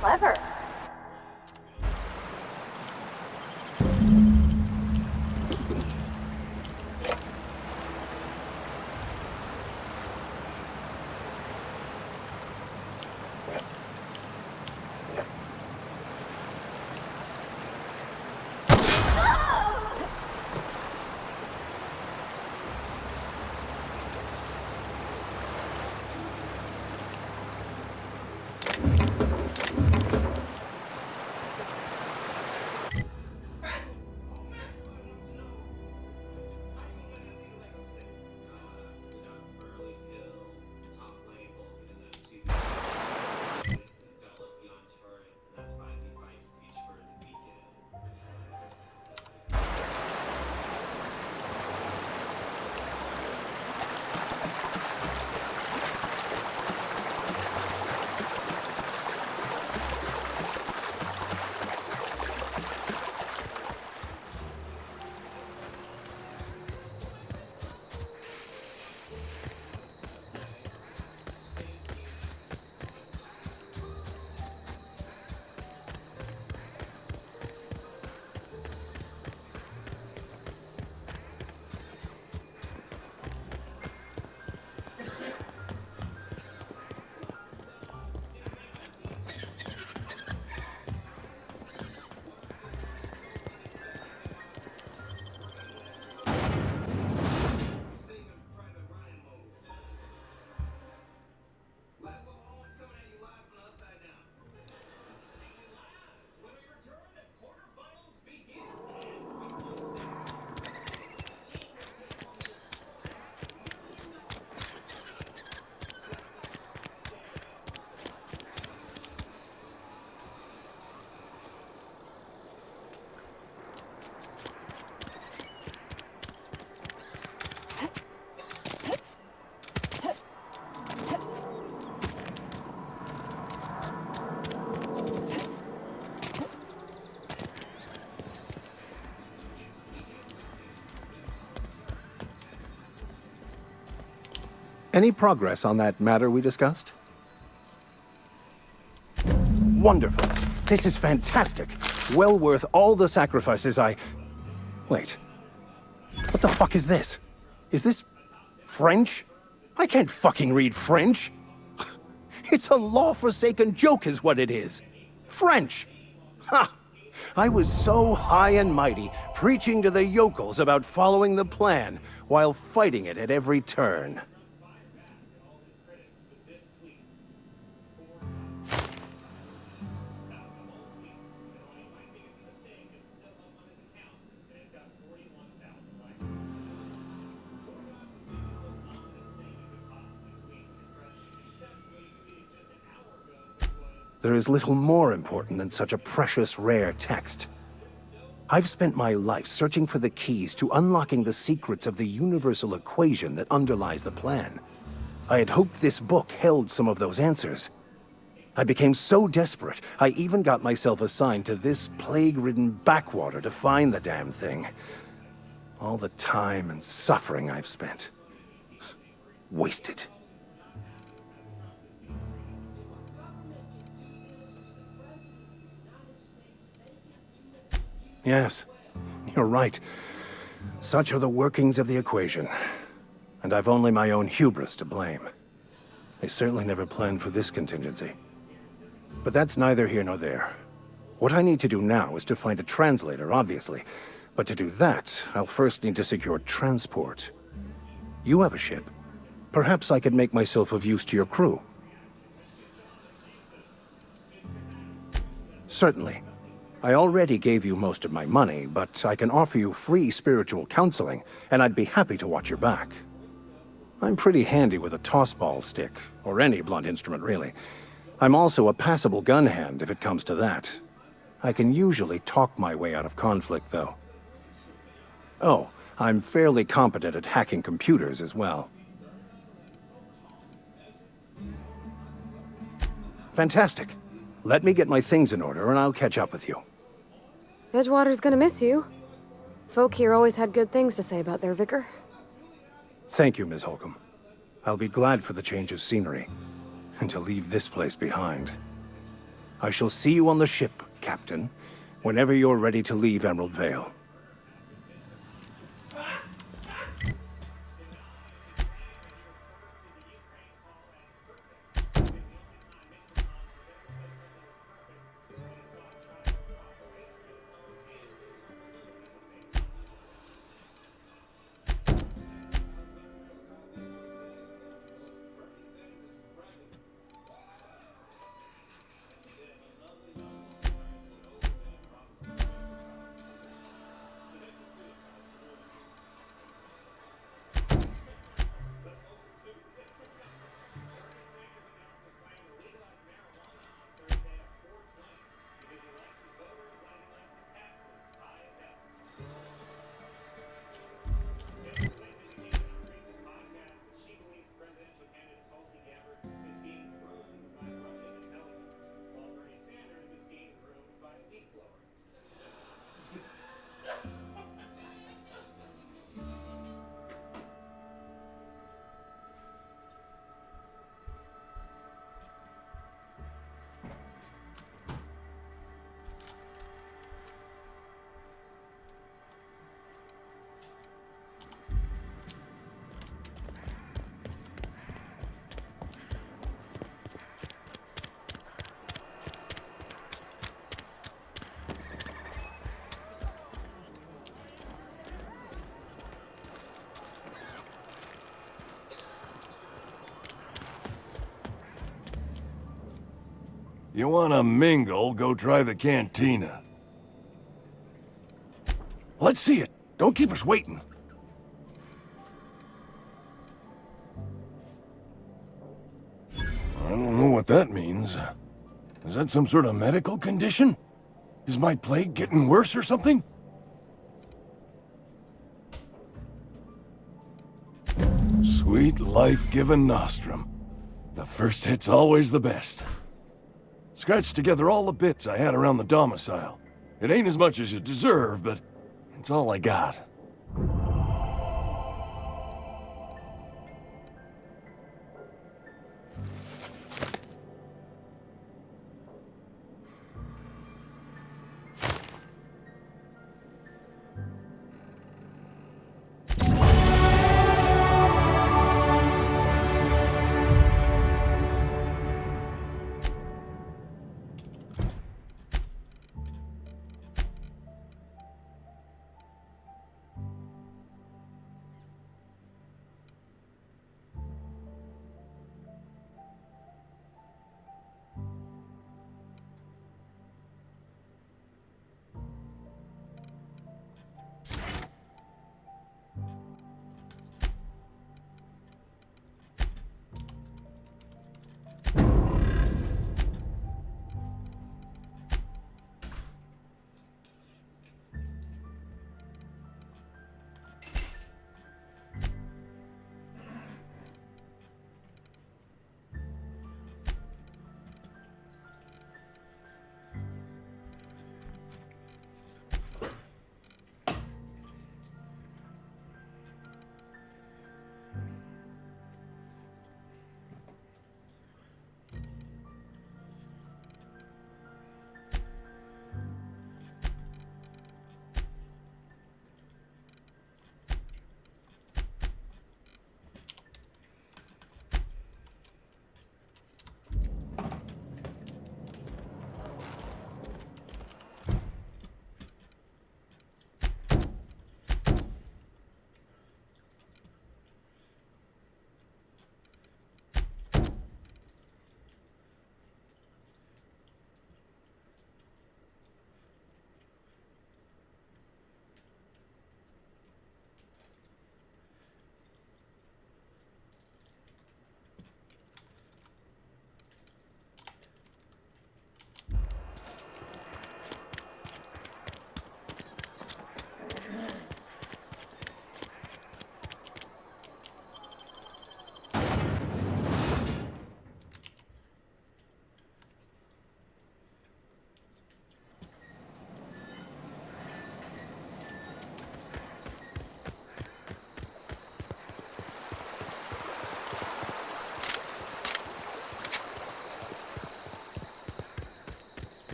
Clever. Any progress on that matter we discussed? Wonderful. This is fantastic. Well worth all the sacrifices I... Wait. What the fuck is this? Is this... French? I can't fucking read French. It's a law-forsaken joke is what it is. French! Ha! I was so high and mighty, preaching to the yokels about following the plan, while fighting it at every turn. There is little more important than such a precious, rare text. I've spent my life searching for the keys to unlocking the secrets of the universal equation that underlies the plan. I had hoped this book held some of those answers. I became so desperate, I even got myself assigned to this plague-ridden backwater to find the damn thing. All the time and suffering I've spent. Wasted. Yes, you're right. Such are the workings of the equation. And I've only my own hubris to blame. I certainly never planned for this contingency. But that's neither here nor there. What I need to do now is to find a translator, obviously. But to do that, I'll first need to secure transport. You have a ship. Perhaps I could make myself of use to your crew. Certainly. I already gave you most of my money, but I can offer you free spiritual counseling, and I'd be happy to watch your back. I'm pretty handy with a tossball stick, or any blunt instrument really. I'm also a passable gun hand if it comes to that. I can usually talk my way out of conflict, though. Oh, I'm fairly competent at hacking computers as well. Fantastic. Let me get my things in order and I'll catch up with you. Edgewater's gonna miss you. Folk here always had good things to say about their vicar. Thank you, Ms. Holcomb. I'll be glad for the change of scenery, and to leave this place behind. I shall see you on the ship, Captain, whenever you're ready to leave Emerald Vale. You wanna mingle, go try the cantina. Let's see it. Don't keep us waiting. I don't know what that means. Is that some sort of medical condition? Is my plague getting worse or something? Sweet life-giving Nostrum. The first hit's always the best. Scratched together all the bits I had around the domicile. It ain't as much as you deserve, but it's all I got.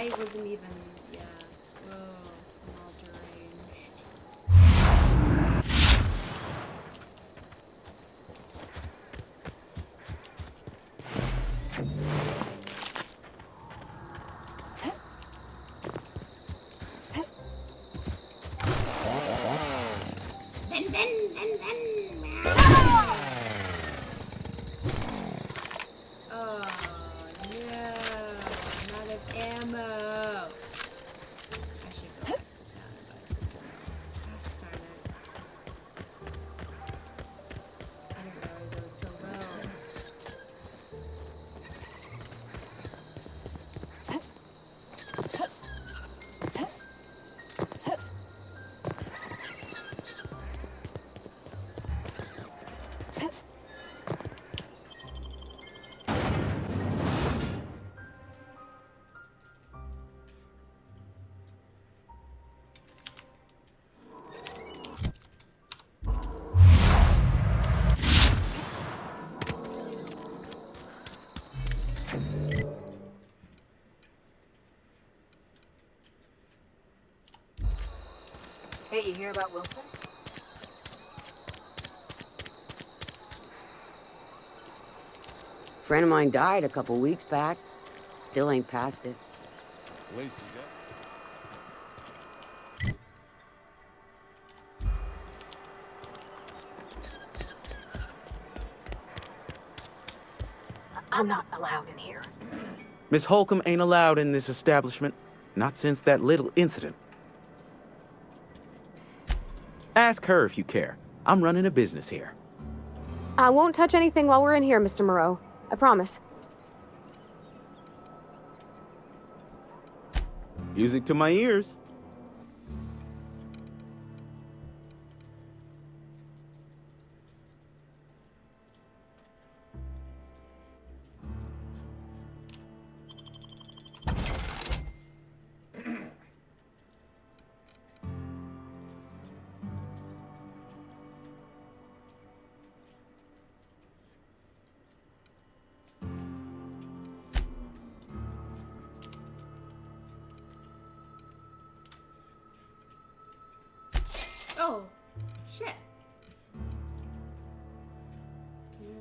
I wasn't even. Yeah. Whoa. I'm all deranged. Oh no, I'm out of ammo. I should go back down and buy some more. Gosh darn it. I didn't realize I was so low. Hey, you hear about Wilson? Friend of mine died a couple weeks back. Still ain't past it. Police has got... I'm not allowed in here. Miss Holcomb ain't allowed in this establishment. Not since that little incident. Ask her if you care. I'm running a business here. I won't touch anything while we're in here, Mr. Moreau. I promise. Music to my ears. Oh, shit. Yeah.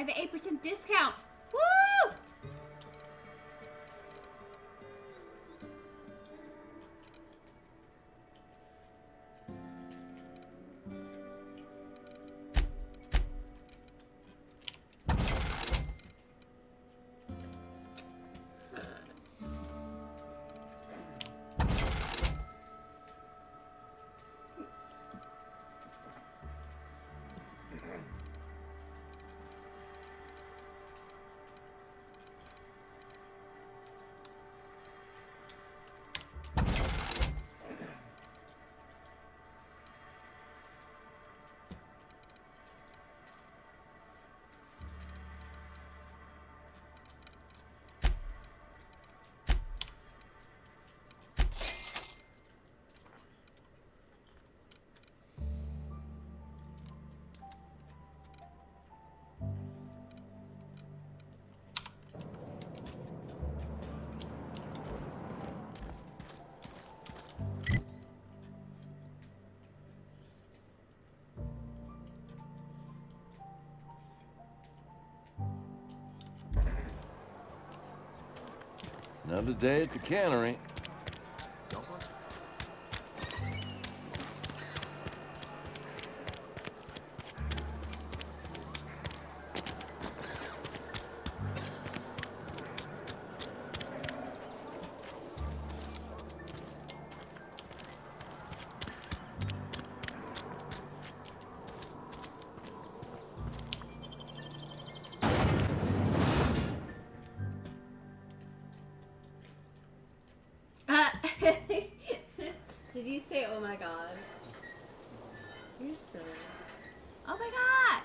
have an 8% discount. Woo! Another day at the cannery. Did you say, oh my god? You're silly. Oh my god!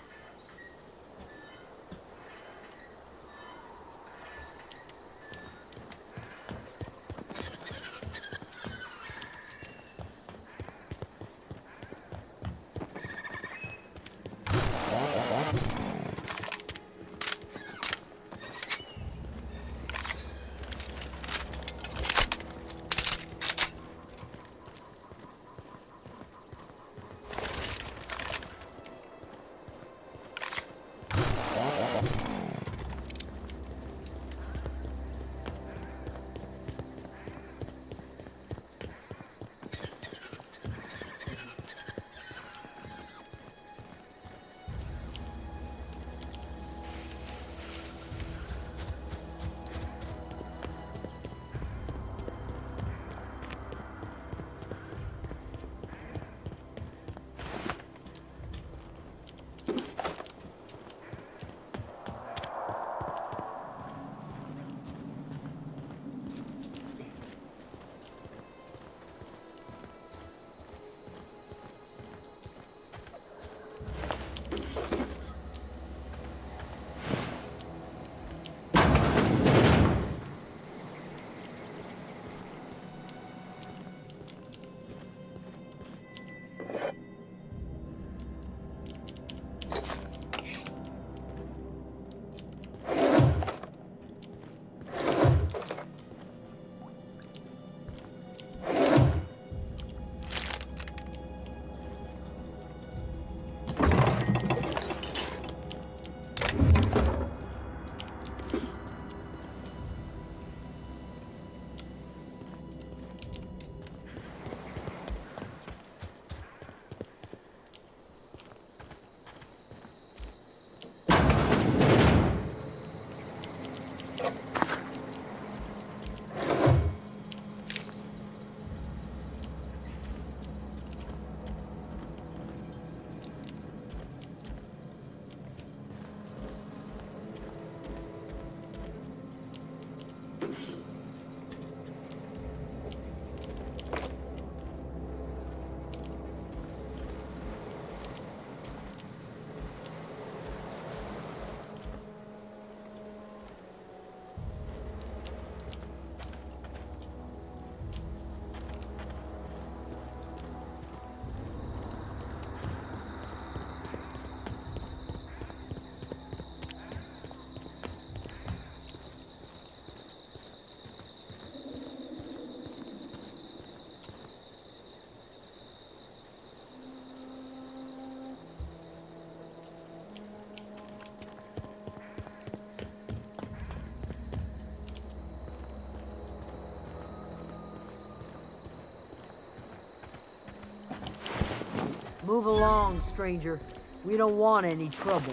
Move along, stranger. We don't want any trouble.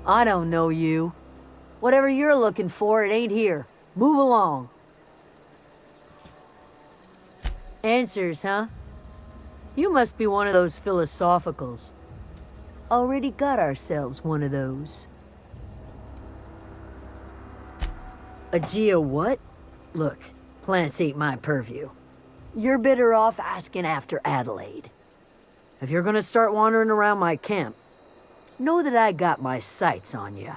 I don't know you. Whatever you're looking for, it ain't here. Move along. Answers, huh? You must be one of those philosophicals. Already got ourselves one of those. Aegea what? Look, plants ain't my purview. You're better off asking after Adelaide. If you're gonna start wandering around my camp, know that I got my sights on you.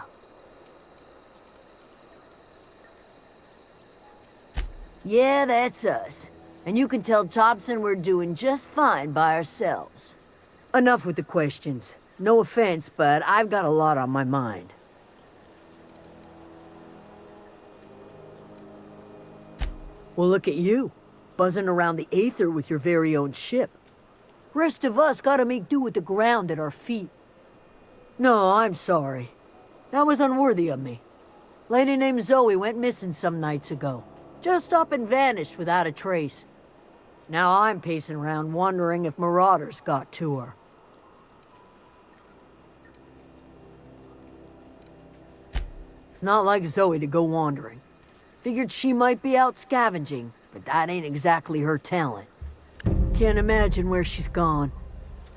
Yeah, that's us. And you can tell Thompson we're doing just fine by ourselves. Enough with the questions. No offense, but I've got a lot on my mind. Well, look at you, buzzing around the Aether with your very own ship. Rest of us gotta make do with the ground at our feet. No, I'm sorry. That was unworthy of me. Lady named Zoe went missing some nights ago. Just up and vanished without a trace. Now I'm pacing around wondering if marauders got to her. It's not like Zoe to go wandering. Figured she might be out scavenging, but that ain't exactly her talent. Can't imagine where she's gone.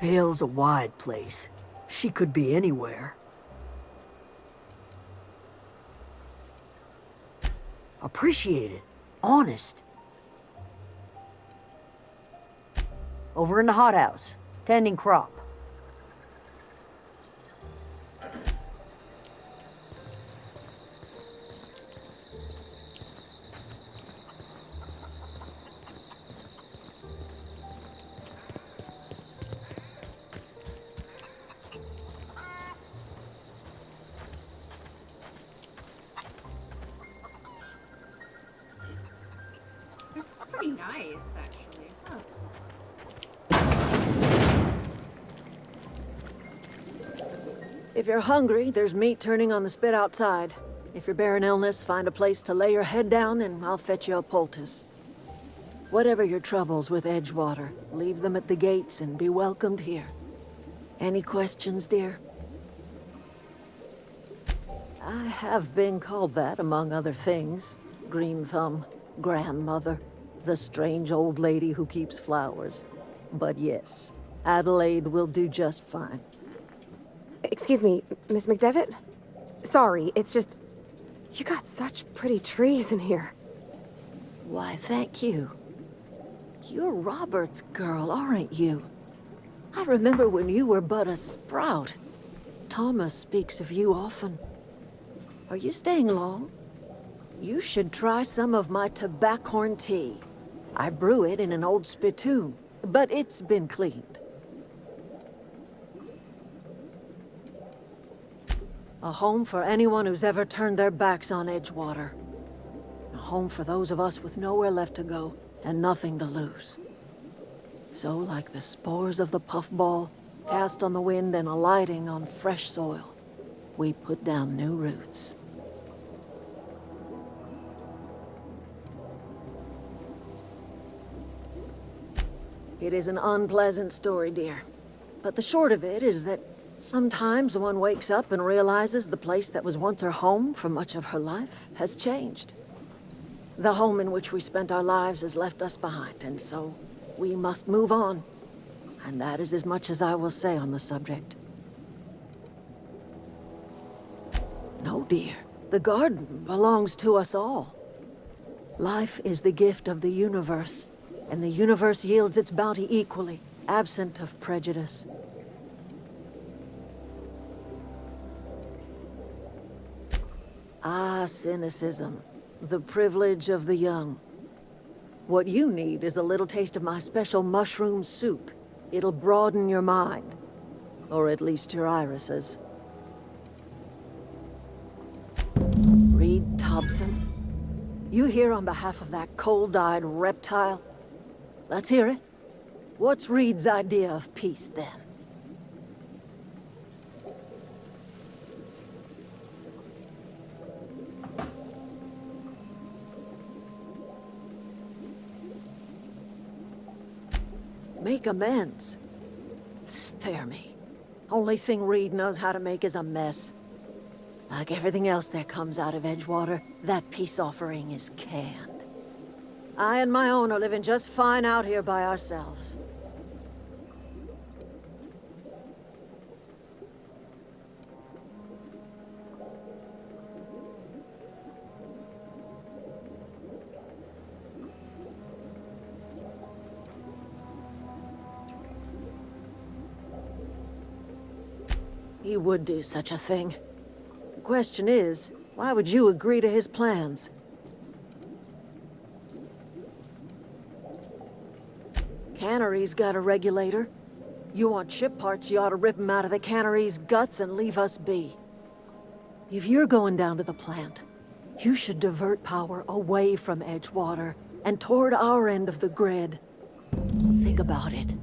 Vale's a wide place. She could be anywhere. Appreciate it. Honest. Over in the hothouse, tending crop. This is pretty nice, actually. Huh. If you're hungry, there's meat turning on the spit outside. If you're bearing illness, find a place to lay your head down and I'll fetch you a poultice. Whatever your troubles with Edgewater, leave them at the gates and be welcomed here. Any questions, dear? I have been called that, among other things. Green Thumb, grandmother, the strange old lady who keeps flowers. But yes, Adelaide will do just fine. Excuse me, Miss McDevitt? Sorry, it's just... You got such pretty trees in here. Why, thank you. You're Robert's girl, aren't you? I remember when you were but a sprout. Thomas speaks of you often. Are you staying long? You should try some of my tobaccorn tea. I brew it in an old spittoon, but it's been cleaned. A home for anyone who's ever turned their backs on Edgewater. A home for those of us with nowhere left to go and nothing to lose. So, like the spores of the puffball, cast on the wind and alighting on fresh soil, we put down new roots. It is an unpleasant story, dear. But the short of it is that sometimes one wakes up and realizes the place that was once her home for much of her life has changed. The home in which we spent our lives has left us behind, and so we must move on. And that is as much as I will say on the subject. No, dear. The garden belongs to us all. Life is the gift of the universe, and the universe yields its bounty equally, absent of prejudice. Ah, cynicism. The privilege of the young. What you need is a little taste of my special mushroom soup. It'll broaden your mind. Or at least your irises. Reed Thompson? You here on behalf of that cold-eyed reptile? Let's hear it. What's Reed's idea of peace, then? Make amends. Spare me. Only thing Reed knows how to make is a mess. Like everything else that comes out of Edgewater, that peace offering is canned. I and my own are living just fine out here by ourselves. He would do such a thing. The question is, why would you agree to his plans? Cannery's got a regulator. You want ship parts, you ought to rip 'em out of the cannery's guts and leave us be. If you're going down to the plant, you should divert power away from Edgewater and toward our end of the grid. Think about it.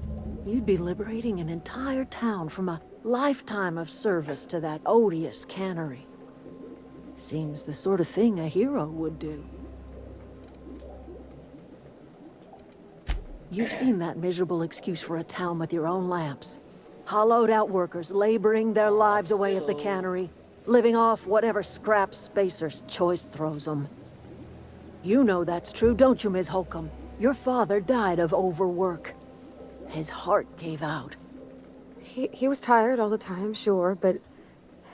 You'd be liberating an entire town from a lifetime of service to that odious cannery. Seems the sort of thing a hero would do. You've seen that miserable excuse for a town with your own lamps. Hollowed out workers laboring their lives away at the cannery, living off whatever scraps Spacer's choice throws them. You know that's true, don't you, Ms. Holcomb? Your father died of overwork. His heart gave out. He was tired all the time, sure, but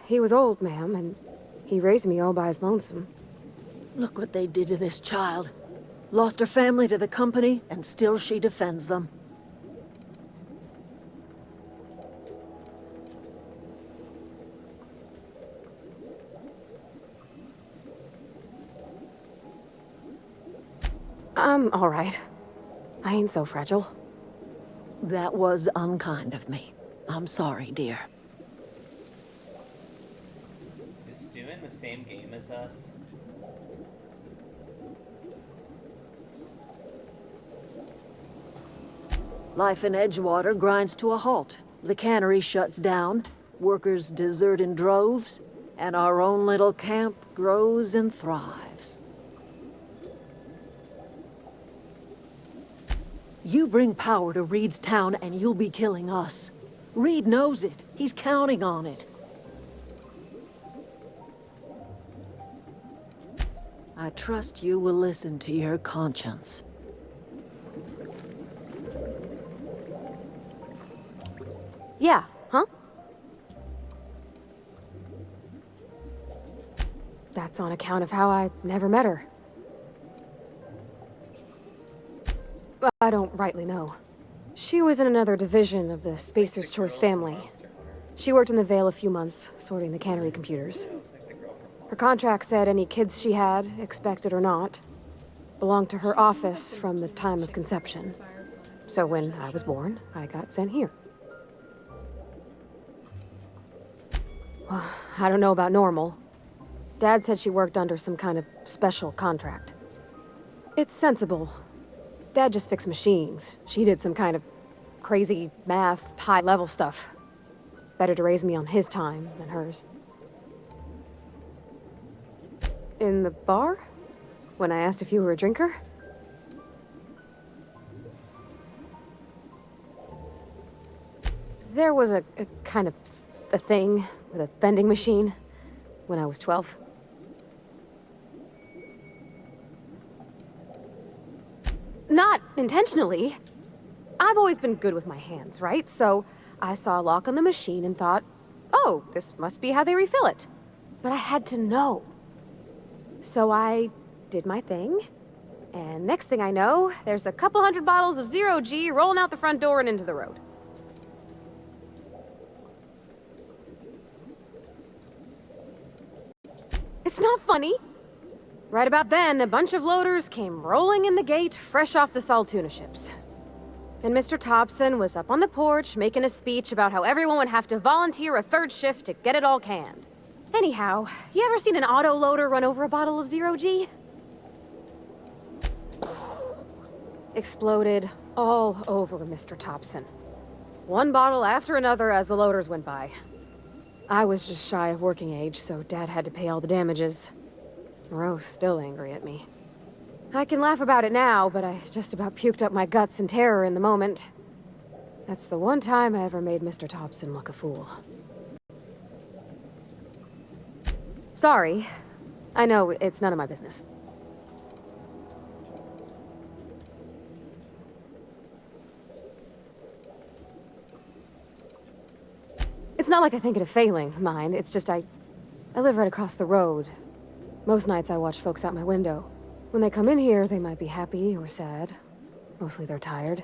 he was old, ma'am, and he raised me all by his lonesome. Look what they did to this child. Lost her family to the company, and still she defends them. I'm all right. I ain't so fragile. That was unkind of me. I'm sorry, dear. Is Stu in the same game as us? Life in Edgewater grinds to a halt. The cannery shuts down, workers desert in droves, and our own little camp grows and thrives. You bring power to Reed's town and you'll be killing us. Reed knows it. He's counting on it. I trust you will listen to your conscience. Yeah, huh? That's on account of how I never met her. I don't rightly know. She was in another division of the Spacer's Choice family. She worked in the Vale a few months, sorting the cannery computers. Her contract said any kids she had, expected or not, belonged to her office from the time of conception. So when I was born, I got sent here. Well, I don't know about normal. Dad said she worked under some kind of special contract. It's sensible. Dad just fixed machines. She did some kind of crazy math, high-level stuff. Better to raise me on his time than hers. In the bar? When I asked if you were a drinker? There was a kind of a thing with a vending machine when I was 12. Not intentionally. I've always been good with my hands, right? So I saw a lock on the machine and thought, oh, this must be how they refill it. But I had to know. So I did my thing, and next thing I know, there's a couple hundred bottles of Zero G rolling out the front door and into the road. It's not funny. Right about then, a bunch of loaders came rolling in the gate, fresh off the Saltuna ships. And Mr. Thompson was up on the porch making a speech about how everyone would have to volunteer a third shift to get it all canned. Anyhow, you ever seen an auto loader run over a bottle of Zero G? Exploded all over Mr. Thompson. One bottle after another as the loaders went by. I was just shy of working age, so Dad had to pay all the damages. Moreau's still angry at me. I can laugh about it now, but I just about puked up my guts in terror in the moment. That's the one time I ever made Mr. Thompson look a fool. Sorry. I know, it's none of my business. It's not like I think it a failing, mind. It's just I live right across the road. Most nights I watch folks out my window. When they come in here, they might be happy or sad. Mostly they're tired.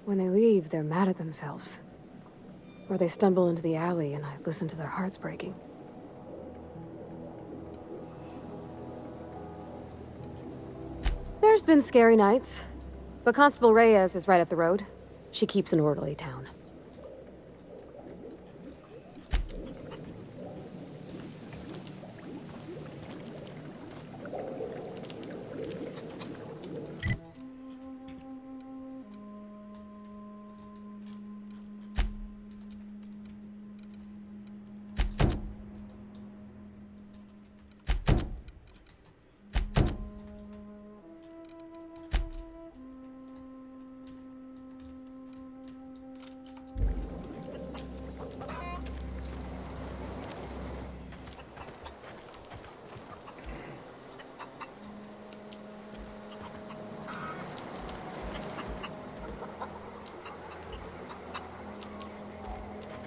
When they leave, they're mad at themselves. Or they stumble into the alley and I listen to their hearts breaking. There's been scary nights, but Constable Reyes is right up the road. She keeps an orderly town.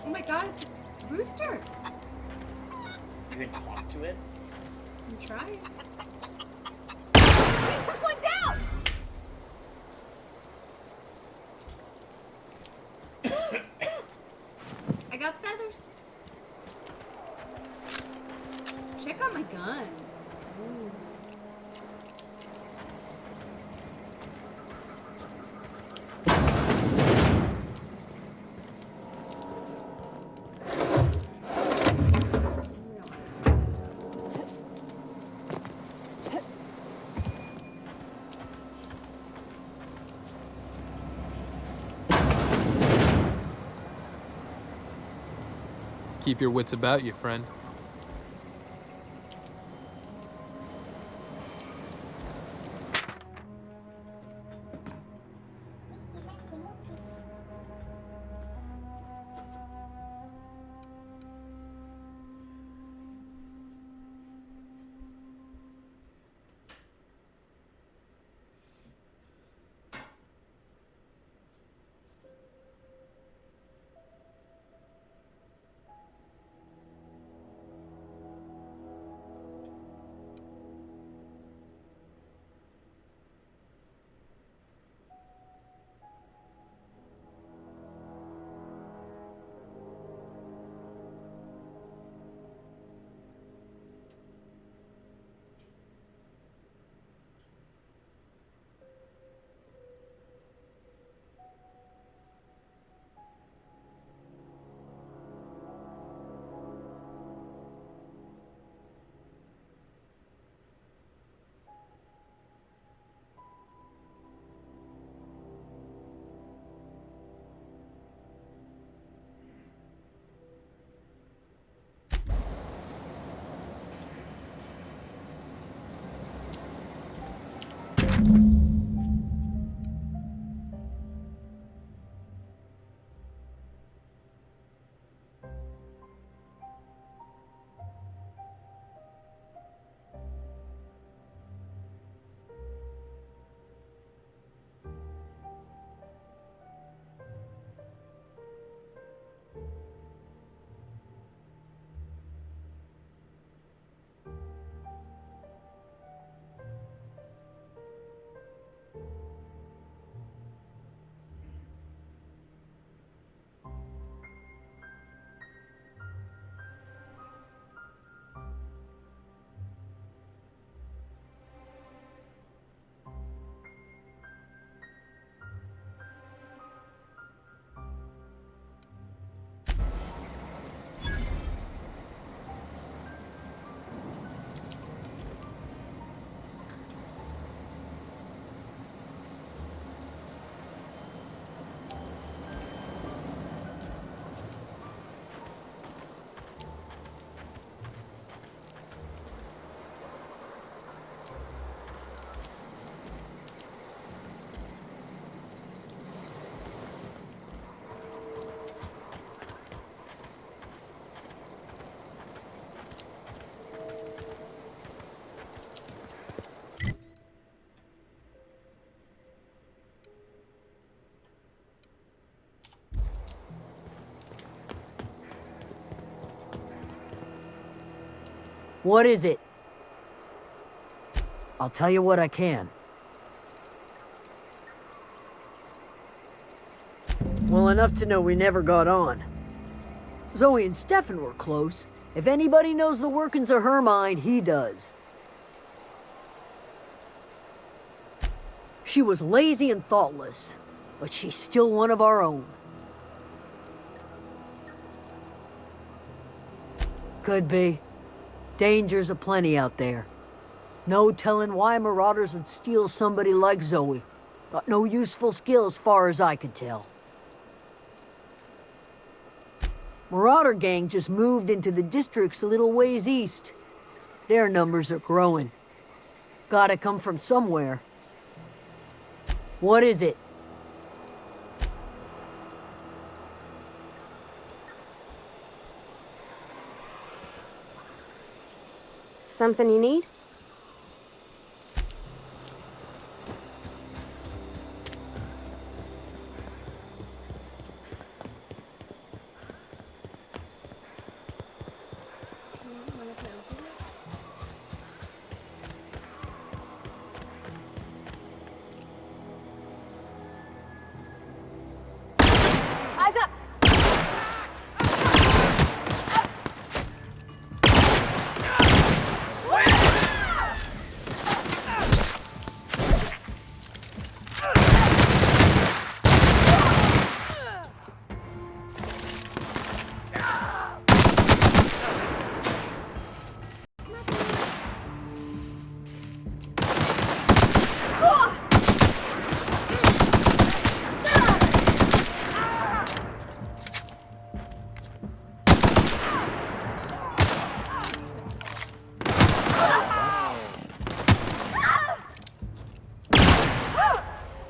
Oh my god, it's a rooster! You can talk to it? I'm trying. One down! I got feathers. Check out my gun. Ooh. Keep your wits about you, friend. What is it? I'll tell you what I can. Well, enough to know we never got on. Zoe and Stefan were close. If anybody knows the workings of her mind, he does. She was lazy and thoughtless, but she's still one of our own. Could be. Dangers aplenty out there. No telling why marauders would steal somebody like Zoe. Got no useful skill as far as I could tell. Marauder gang just moved into the districts a little ways east. Their numbers are growing. Gotta come from somewhere. What is it? Something you need? Eyes up!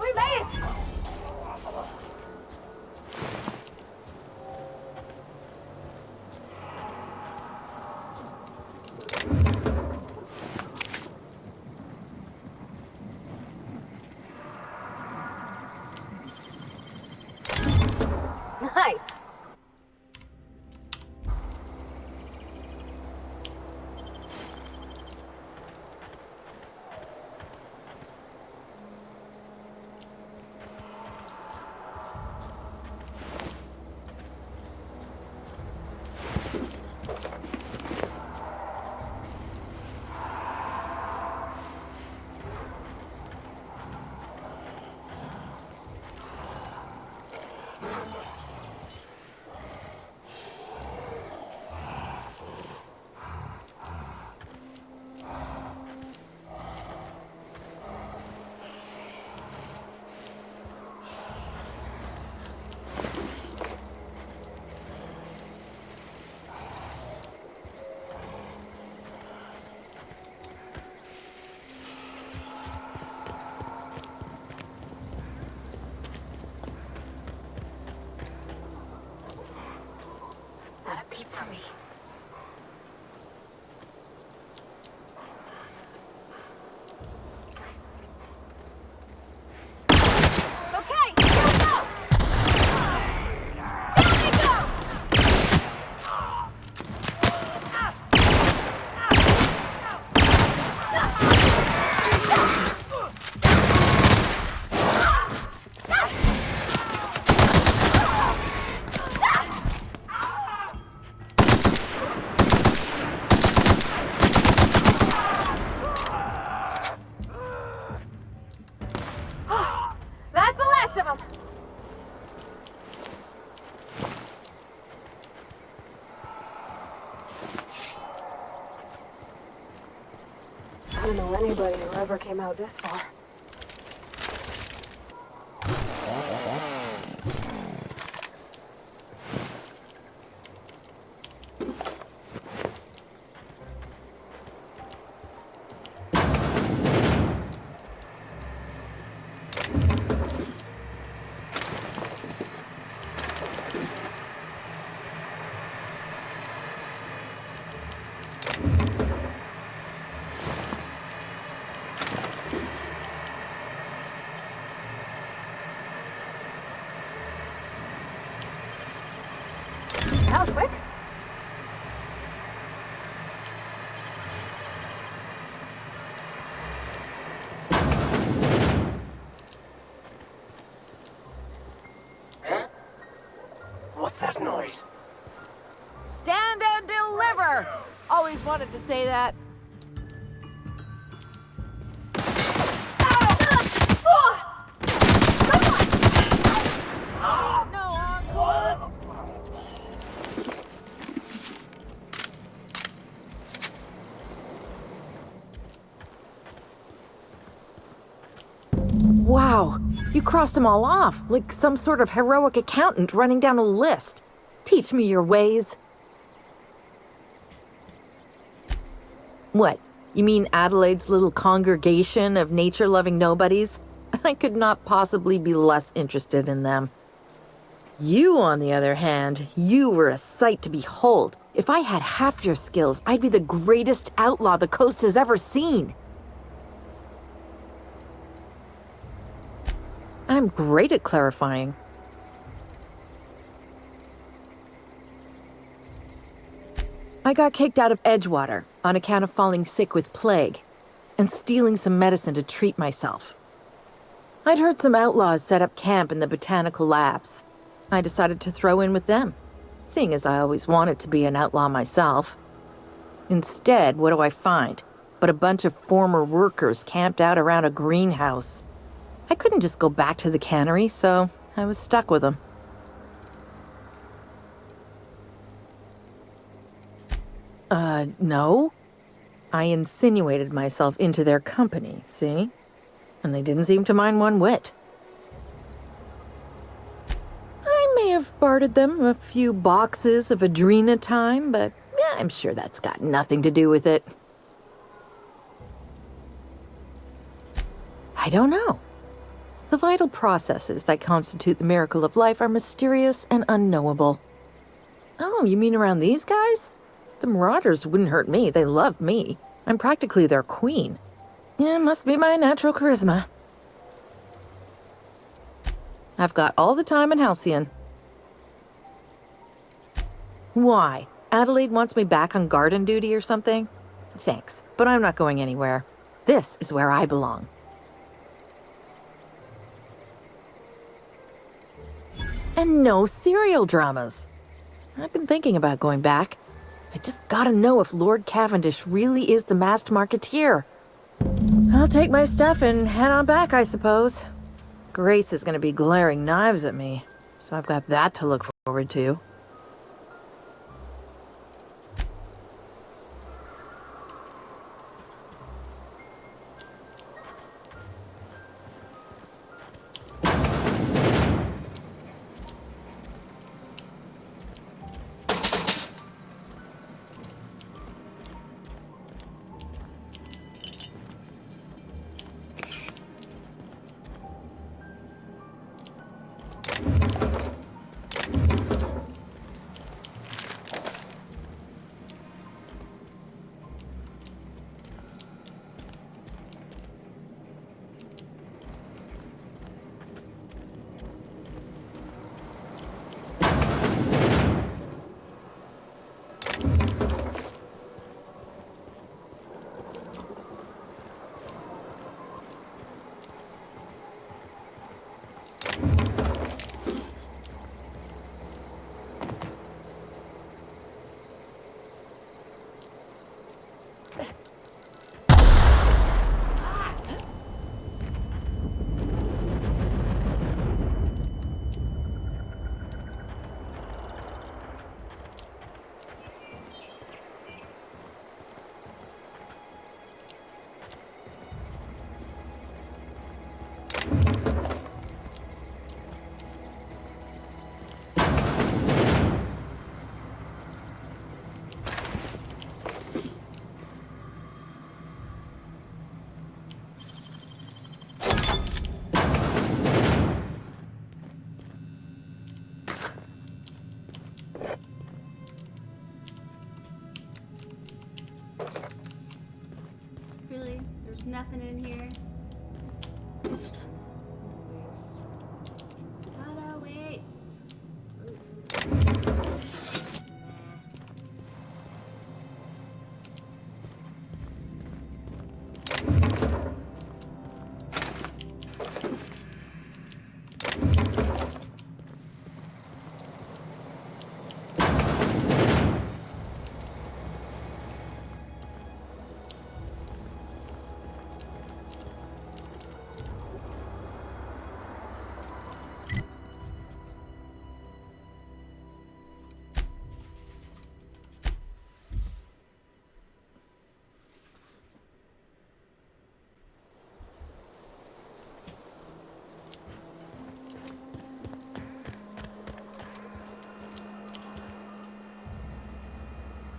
We made it! Nice. Not a peep from me. Okay, here we go! Down they go! That's the last of them! I don't know anybody who ever came out this far. wanted to say that. Wow, you crossed them all off, like some sort of heroic accountant running down a list. Teach me your ways. What, you mean Adelaide's little congregation of nature-loving nobodies? I could not possibly be less interested in them. You, on the other hand, you were a sight to behold. If I had half your skills, I'd be the greatest outlaw the coast has ever seen. I'm great at clarifying. I got kicked out of Edgewater on account of falling sick with plague and stealing some medicine to treat myself. I'd heard some outlaws set up camp in the botanical labs. I decided to throw in with them, seeing as I always wanted to be an outlaw myself. Instead, what do I find but a bunch of former workers camped out around a greenhouse? I couldn't just go back to the cannery, so I was stuck with them. No. I insinuated myself into their company, see? And they didn't seem to mind one whit. I may have bartered them a few boxes of Adrena time, but I'm sure that's got nothing to do with it. I don't know. The vital processes that constitute the miracle of life are mysterious and unknowable. Oh, you mean around these guys? The Marauders wouldn't hurt me. They love me. I'm practically their queen. Yeah, must be my natural charisma. I've got all the time in Halcyon. Why? Adelaide wants me back on garden duty or something? Thanks, but I'm not going anywhere. This is where I belong. And no serial dramas. I've been thinking about going back. I just gotta know if Lord Cavendish really is the masked marketeer. I'll take my stuff and head on back, I suppose. Grace is gonna be glaring knives at me, so I've got that to look forward to.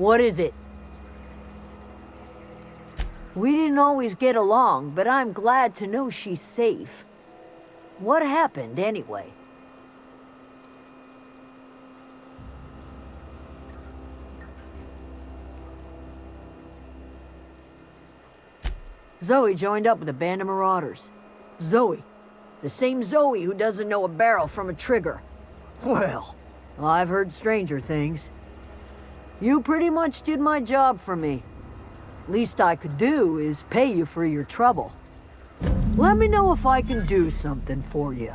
What is it? We didn't always get along, but I'm glad to know she's safe. What happened, anyway? Zoe joined up with a band of marauders. Zoe. The same Zoe who doesn't know a barrel from a trigger. Well, I've heard stranger things. You pretty much did my job for me. Least I could do is pay you for your trouble. Let me know if I can do something for you.